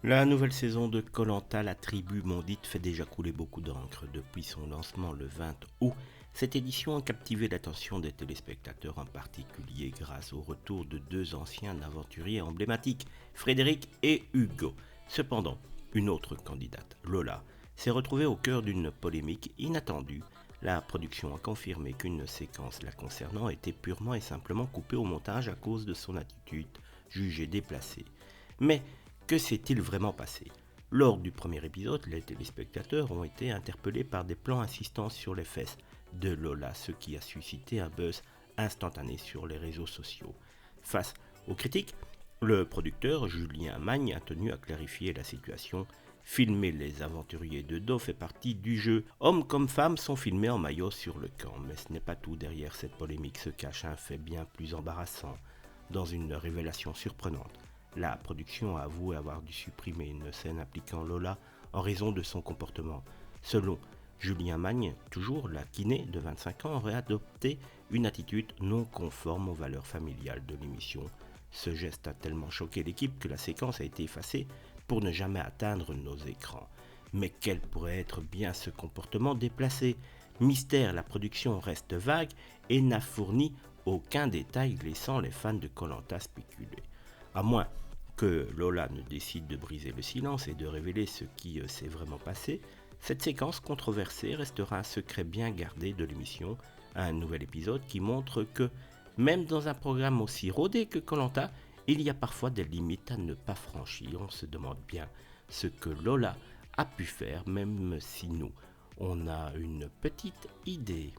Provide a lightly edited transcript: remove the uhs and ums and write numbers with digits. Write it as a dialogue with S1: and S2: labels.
S1: La nouvelle saison de koh la tribu maudite, fait déjà couler beaucoup d'encre. Depuis son lancement le 20 août, cette édition a captivé l'attention des téléspectateurs, en particulier grâce au retour de deux anciens aventuriers emblématiques, Frédéric et Hugo. Cependant, une autre candidate, Lola, s'est retrouvée au cœur d'une polémique inattendue. La production a confirmé qu'une séquence la concernant était purement et simplement coupée au montage à cause de son attitude jugée déplacée. Mais que s'est-il vraiment passé? Lors du premier épisode, les téléspectateurs ont été interpellés par des plans insistants sur les fesses de Lola, ce qui a suscité un buzz instantané sur les réseaux sociaux. Face aux critiques, le producteur Julien Magne a tenu à clarifier la situation. Filmer les aventuriers de dos fait partie du jeu. Hommes comme femmes sont filmés en maillot sur le camp, mais ce n'est pas tout. Derrière cette polémique se cache un fait bien plus embarrassant. Dans une révélation surprenante, la production a avoué avoir dû supprimer une scène impliquant Lola en raison de son comportement. Selon Julien Magne, toujours, la kiné de 25 ans aurait adopté une attitude non conforme aux valeurs familiales de l'émission. Ce geste a tellement choqué l'équipe que la séquence a été effacée pour ne jamais atteindre nos écrans. Mais quel pourrait être bien ce comportement déplacé? Mystère, la production reste vague et n'a fourni aucun détail, laissant les fans de koh spéculer. À moins que Lola ne décide de briser le silence et de révéler ce qui s'est vraiment passé, cette séquence controversée restera un secret bien gardé de l'émission. Un nouvel épisode qui montre que, même dans un programme aussi rodé que koh, il y a parfois des limites à ne pas franchir. On se demande bien ce que Lola a pu faire, même si nous, on a une petite idée.